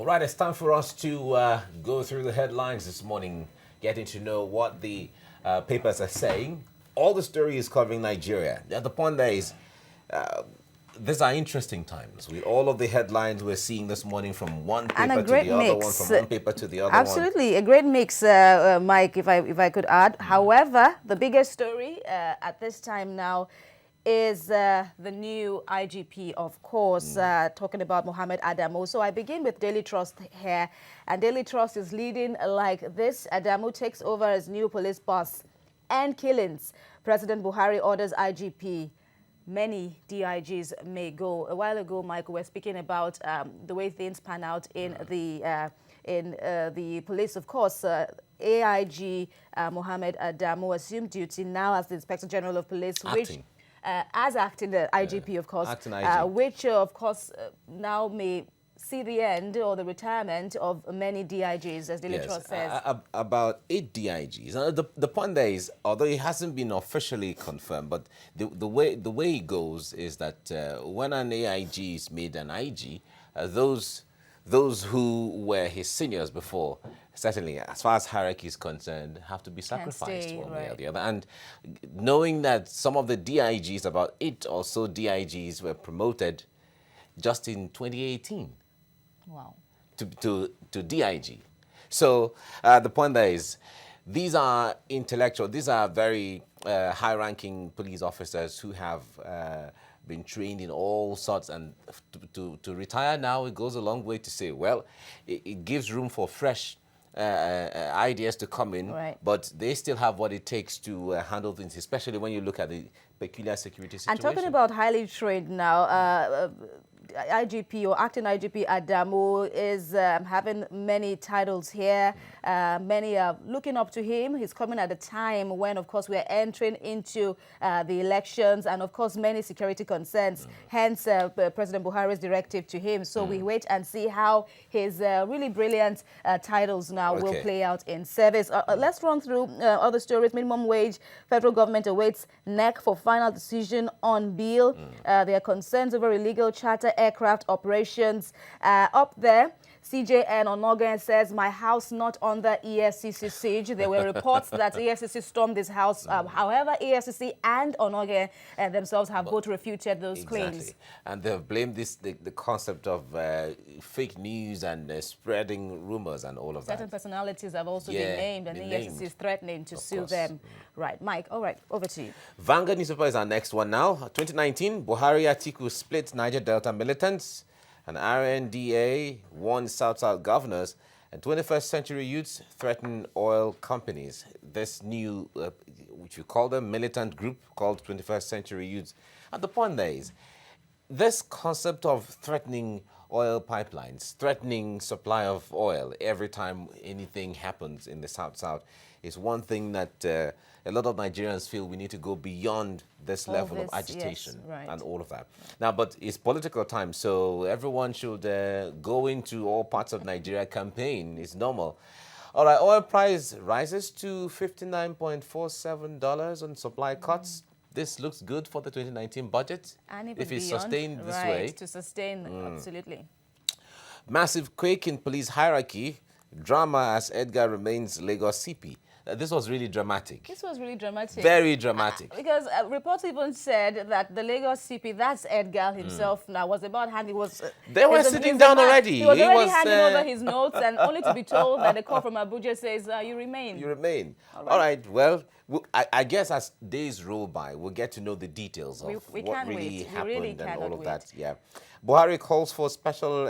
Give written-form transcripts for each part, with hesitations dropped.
All right, it's time for us to go through the headlines this morning, getting to know what the papers are saying. All the story is covering Nigeria. The point there is, these are interesting times. With all of the headlines we're seeing this morning from one paper to the other one, from one paper to the other one. Absolutely, a great mix, Mike, if I could add. However, the biggest story at this time now is the new IGP, of course, talking about Mohammed Adamu. So I begin with Daily Trust here, and Daily Trust is leading like this. Adamu takes over as new police boss. And killings. President Buhari orders IGP. Many DIGs may go. A while ago, Mike, we were speaking about the way things pan out in the police. Of course, AIG Mohammed Adamu assumed duty now as the Inspector General of Police, which as acting IGP, of course, which, of course, now may see the end or the retirement of many DIGs, as Daily Trust says. About 8 DIGs. The point there is, although it hasn't been officially confirmed, but the way it goes is that when an AIG is made an IG, those who were his seniors before, certainly, as far as hierarchy is concerned, have to be sacrificed one way or the other. And knowing that some of the DIGs, about 8 or so DIGs, were promoted just in 2018. Wow. To DIG. So the point there is, these are intellectual, these are very high-ranking police officers who have been trained in all sorts, and to retire now, it goes a long way to say, well, it gives room for fresh ideas to come in, but they still have what it takes to handle things, especially when you look at the peculiar security situation. And talking about highly trained now, IGP or acting IGP Adamu is having many titles here. Many are looking up to him. He's coming at a time when, of course, we are entering into the elections and, of course, many security concerns. Hence, President Buhari's directive to him. So we wait and see how his really brilliant titles now will play out in service. Let's run through other stories. Minimum wage. Federal government awaits NEC for final decision on bill. There are concerns over illegal charter aircraft operations. Up there, CJN Onogan says, my house not under EFCC siege. There were reports that EFCC stormed this house. However, EFCC and Onogan themselves have both refuted those claims. And they've blamed the concept of fake news and spreading rumors and all of that. Certain personalities have also been named, and EFCC is threatening to sue them. Right, Mike, all right, over to you. Vanguard newspaper is our next one now. 2019, Buhari Atiku split Niger Delta militants, and RNDA warns South-South governors, and 21st century youths threaten oil companies. This new, which you call them, militant group called 21st century youths. And the point there is, this concept of threatening oil pipelines, threatening supply of oil every time anything happens in the South-South is one thing that a lot of Nigerians feel we need to go beyond this level of agitation and all of that. Now, but it's political time, so everyone should go into all parts of Nigeria campaign. It's normal. All right, oil price rises to $59.47 on supply cuts. This looks good for the 2019 budget. And if it's sustained this way. To sustain, absolutely. Massive quake in police hierarchy. Drama as Edgar remains Lagos CP. This was really dramatic. This was really dramatic. Very dramatic. Because reports even said that the Lagos CP, that's Edgar himself now, was about handing, they were sitting down already. He was already handing over his notes, and only to be told that the call from Abuja says, you remain. You remain. All right. Well, I guess as days roll by, we'll get to know the details of what really happened and all of that. Yeah. Buhari calls for special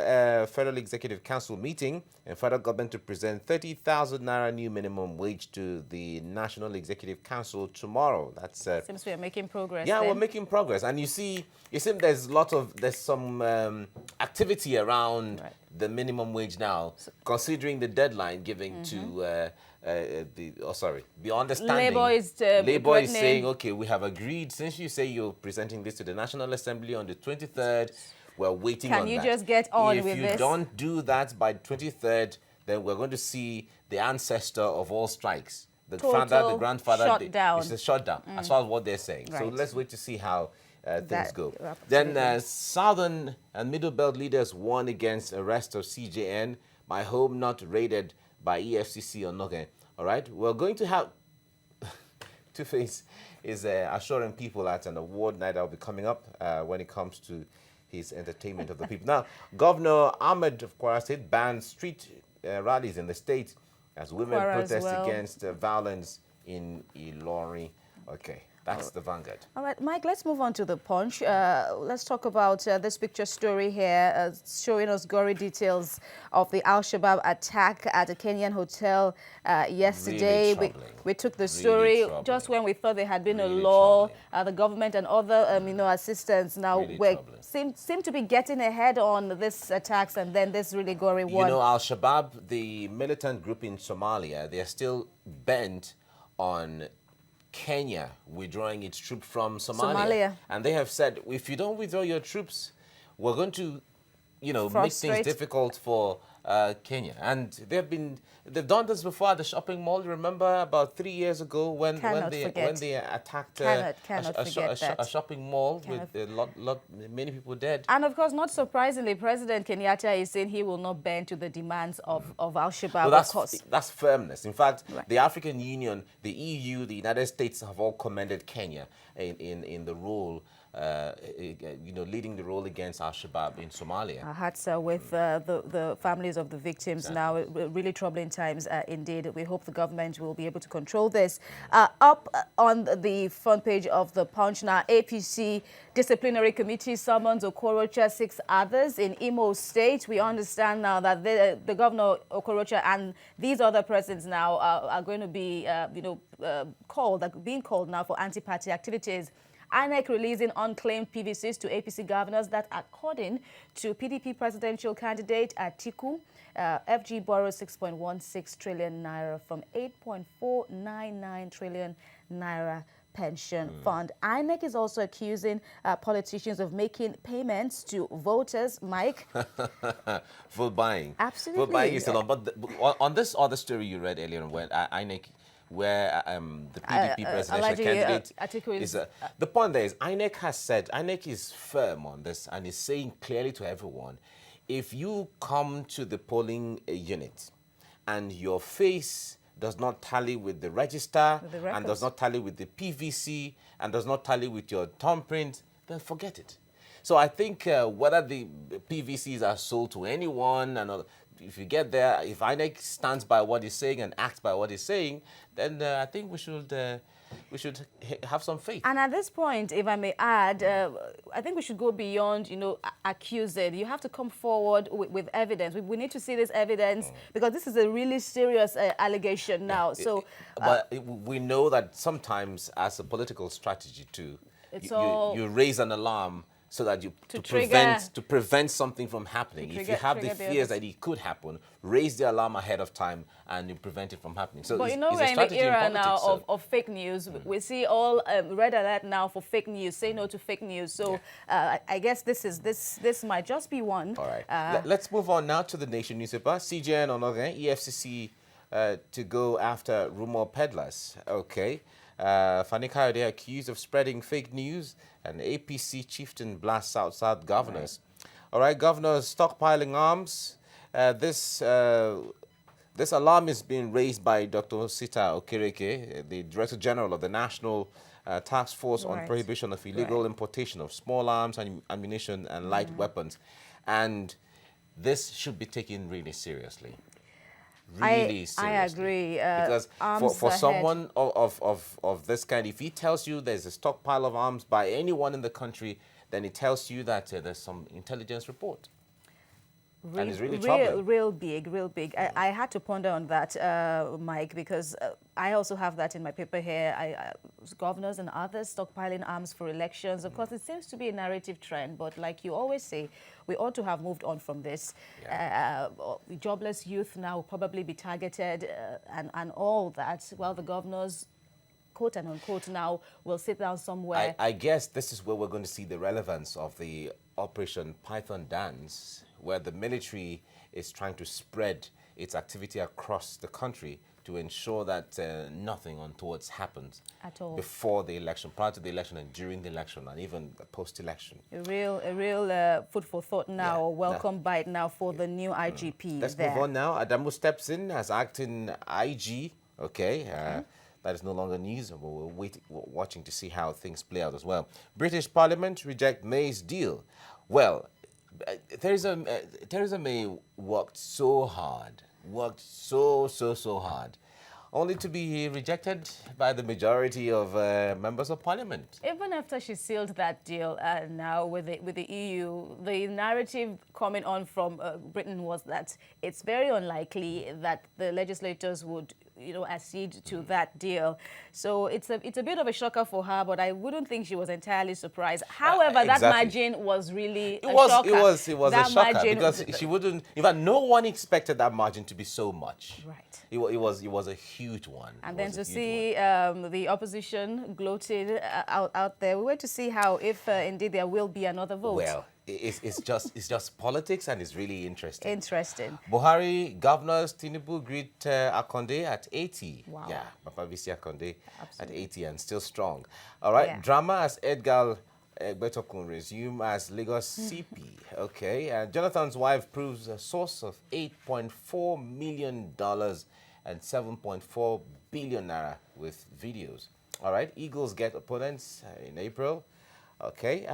Federal Executive Council meeting and federal government to present 30,000 naira new minimum wage to the National Executive Council tomorrow. That's seems we are making progress. Yeah, we're making progress, and you see there's some activity around the minimum wage now, considering the deadline given to the understanding. Labour is saying, okay, we have agreed, since you say you're presenting this to the National Assembly on the 23rd, we're waiting on that. Can you just get on with this? If you don't do that by 23rd, then we're going to see the ancestor of all strikes. The father, the grandfather. Shutdown. It's a shutdown, as far as what they're saying. So let's wait to see how things go. Absolutely. Then Southern and Middle Belt leaders warn against arrest of CJN. My home not raided by EFCC or nothing. All right, we're going to have Two-Face is assuring people at an award night that will be coming up when it comes to his entertainment of the people. Now, Governor Ahmed of Kwara State bans street rallies in the state as women Kwara as protest well. against violence in Ilorin. Okay, that's the Vanguard. All right, Mike, let's move on to the Punch. Let's talk about this picture story here, showing us gory details of the Al-Shabab attack at a Kenyan hotel yesterday. Really We took the story troubling. just when we thought there had been a Really law. troubling. The government and other assistants now Really seem to be getting ahead on these attacks, and then this really gory one. You know, Al-Shabab, the militant group in Somalia, they are still bent on Kenya withdrawing its troops from Somalia. And they have said, if you don't withdraw your troops, we're going to, make Frustrate. things difficult for Kenya. And they've done this before at the shopping mall. You remember about 3 years ago when they attacked a shopping mall with many people dead. And of course, not surprisingly, President Kenyatta is saying he will not bend to the demands of Al-Shabaab. Well, that's firmness. In fact, the African Union, the EU, the United States have all commended Kenya in the role, leading the role against Al-Shabaab in Somalia. Our hearts are with the families of the victims now. Really troubling times indeed. We hope the government will be able to control this. Up on the front page of the Punch now, APC disciplinary committee summons Okorocha, 6 others in Imo State. We understand now that the governor Okorocha and these other persons now are going to be, being called now for anti-party activities. INEC releasing unclaimed PVCs to APC governors that, according to PDP presidential candidate Atiku, FG borrowed 6.16 trillion naira from 8.499 trillion naira pension fund. INEC is also accusing politicians of making payments to voters. Mike? Vote buying. Absolutely. Vote buying is still on. But on this other story you read earlier, where INEC, where the PDP presidential candidate is... the point there is INEC is firm on this and is saying clearly to everyone, if you come to the polling unit and your face does not tally with the register and does not tally with the PVC and does not tally with your thumbprint, then forget it. So I think whether the PVCs are sold to anyone, and if you get there, if INEC stands by what he's saying and acts by what he's saying, then I think we should have some faith. And at this point, if I may add, I think we should go beyond, accusing. You have to come forward with evidence. We need to see this evidence because this is a really serious allegation now. But we know that sometimes, as a political strategy too, you raise an alarm so that to prevent something from happening. If you have the fears that it could happen, raise the alarm ahead of time and you prevent it from happening. So but we're in the era now of fake news. We see all red alert now for fake news. Say no to fake news. So I guess this might just be one. All right. Let's move on now to the Nation newspaper. CJN on EFCC to go after rumor peddlers. Okay. Fani Kayode accused of spreading fake news, and APC chieftain blasts out South governors. All right, governors stockpiling arms. This alarm is being raised by Dr. Sita Okereke, the Director General of the National Task Force on Prohibition of Illegal Importation of Small Arms and Ammunition and Light Weapons. And this should be taken really seriously. Really seriously. I agree. Because for someone of this kind, if he tells you there's a stockpile of arms by anyone in the country, then it tells you that there's some intelligence report. And it's really troubling. Real big. I had to ponder on that, Mike, because I also have that in my paper here. Governors and others stockpiling arms for elections. Of course, it seems to be a narrative trend, but like you always say, we ought to have moved on from this. Jobless youth now will probably be targeted and all that, while the governors, quote and unquote, now will sit down somewhere. I guess this is where we're going to see the relevance of the Operation Python Dance, where the military is trying to spread its activity across the country to ensure that nothing untoward happens At all. before the election, prior to the election, and during the election, and even post-election. A real food for thought now, or welcome bite now for the new IGP. Let's move on now. Adamu steps in as acting IG. Okay. That is no longer news, and we're watching to see how things play out as well. British Parliament reject May's deal. Well, Theresa May worked so hard, so hard, only to be rejected by the majority of members of Parliament. Even after she sealed that deal now with the EU, the narrative coming on from Britain was that it's very unlikely that the legislators would, accede to that deal. So it's a bit of a shocker for her, but I wouldn't think she was entirely surprised. However, exactly. That margin was really a shocker. It was that a shocker margin, because she wouldn't. In fact, no one expected that margin to be so much. Right. It was a huge one. And then to see the opposition gloated out there, we wait to see how, if indeed there will be another vote. Well, it's just politics, and it's really interesting. Interesting. Buhari governors Tinubu greet Akonde at 80. Wow. Yeah, Papa VC Akonde at Absolutely. 80 and still strong. All right, Yeah. drama as Edgar Betokun resume as Lagos CP. Okay, and Jonathan's wife proves a source of $8.4 million and 7.4 billion naira with videos. All right, Eagles get opponents in April. Okay,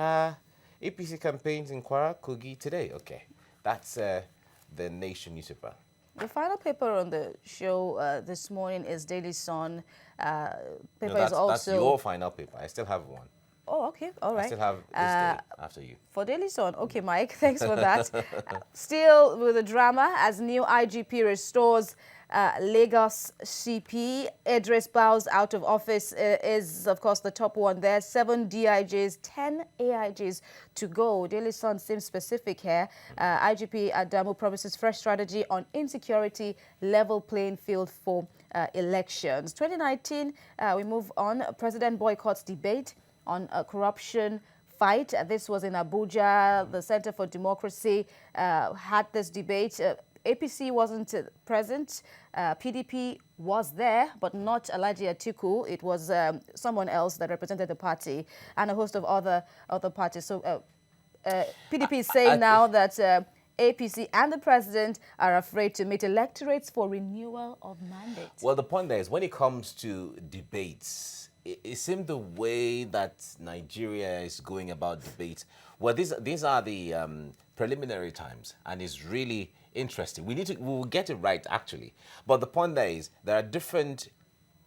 APC campaigns in Kwara, Kogi today. Okay, that's the Nation newspaper. The final paper on the show this morning is Daily Sun. Paper is also... That's your final paper. I still have one. Oh, okay. All right. I still have this day after you. For Daily Sun. Okay, Mike. Thanks for that. Still with the drama as new IGP restores Lagos CP. Idris bows out of office is, of course, the top one there. 7 DIGs, 10 AIGs to go. Daily Sun seems specific here. IGP Adamu promises fresh strategy on insecurity, level playing field for elections. 2019, we move on. President boycotts debate on corruption fight. This was in Abuja. The Center for Democracy had this debate. APC wasn't present. PDP was there, but not Alhaji Atiku. It was someone else that represented the party and a host of other parties. So PDP is saying now that APC and the president are afraid to meet electorates for renewal of mandate. Well, the point there is when it comes to debates, it seems the way that Nigeria is going about debates, well, these are the preliminary times, and it's really interesting. We'll get it right, actually. But the point there is there are different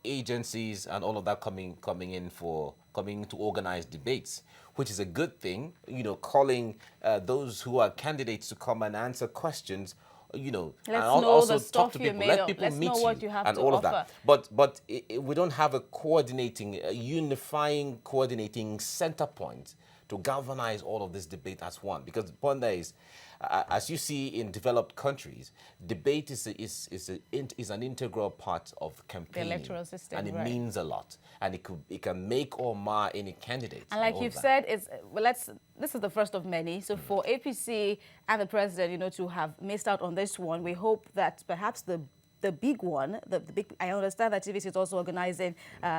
agencies and all of that coming to organize debates, which is a good thing. Calling those who are candidates to come and answer questions. Let's and know also the talk stuff to you're people. made Let of. people Let's meet know you what you have and to all offer. of that. But we don't have a unifying, coordinating center point to galvanize all of this debate as one. Because the point there is, as you see in developed countries, debate is an integral part of campaigning. The electoral system, and it right. means a lot, and it can make or mar any candidate. And like you've said, this is the first of many. So for APC and the president, to have missed out on this one, we hope that perhaps the big one, I understand that TVC is also organizing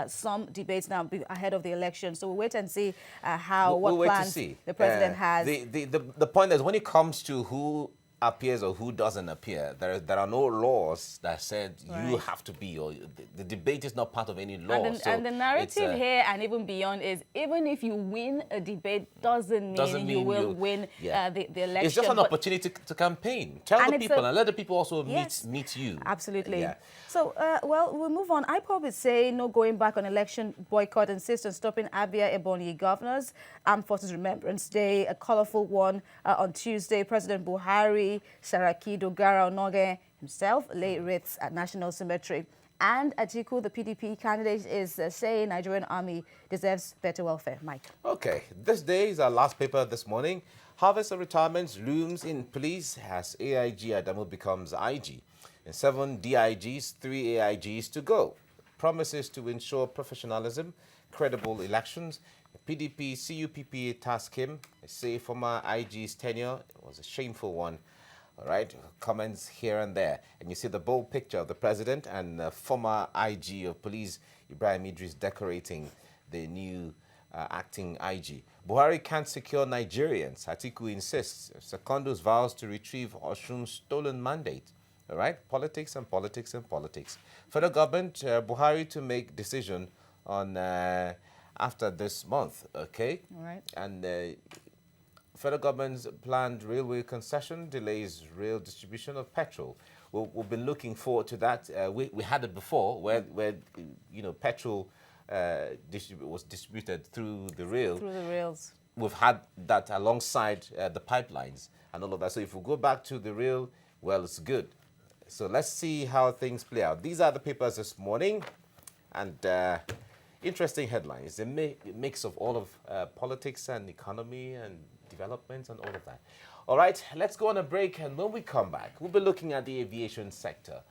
some debates now ahead of the election. So we'll wait and see what plans the president has. The point is, when it comes to who appears or who doesn't appear, there are no laws that said you have to be, or the debate is not part of any law. And the narrative here and even beyond is, even if you win a debate, doesn't mean you will win the election. It's just an opportunity to campaign. Tell the people and let the people also meet you. Absolutely. Yeah. So, we'll move on. IPOB is saying no going back on election boycott, insists on stopping Abia Ebonyi governors. Armed Forces Remembrance Day, a colorful one on Tuesday. President Buhari, Saraki Dogara Onoge himself lay wreaths at National Cemetery. And Atiku, the PDP candidate, is saying Nigerian army deserves better welfare. Mike. Okay, this day is our last paper this morning. Harvest of retirements looms in police as AIG Adamu becomes IG. And 7 DIGs, 3 AIGs to go. Promises to ensure professionalism, credible elections. PDP CUPP tasked him. They say former IG's tenure was a shameful one. All right, comments here and there. And you see the bold picture of the president and former IG of police, Ibrahim Idris, decorating the new acting IG. Buhari can't secure Nigerians, Atiku insists. Secondos vows to retrieve Oshun's stolen mandate. All right, politics and politics and politics. Federal government, Buhari to make decision on after this month, okay? All right. And federal government's planned railway concession delays rail distribution of petrol. We'll be looking forward to that. We had it before where you know, petrol was distributed through the rail. Through the rails. We've had that alongside the pipelines and all of that. So if we go back to the rail, well, it's good. So let's see how things play out. These are the papers this morning, and interesting headlines. A mix of all of politics and economy and development and all of that. All right, let's go on a break, and when we come back, we'll be looking at the aviation sector.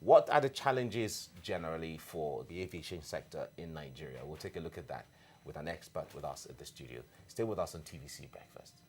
What are the challenges generally for the aviation sector in Nigeria? We'll take a look at that with an expert with us at the studio. Stay with us on TVC Breakfast.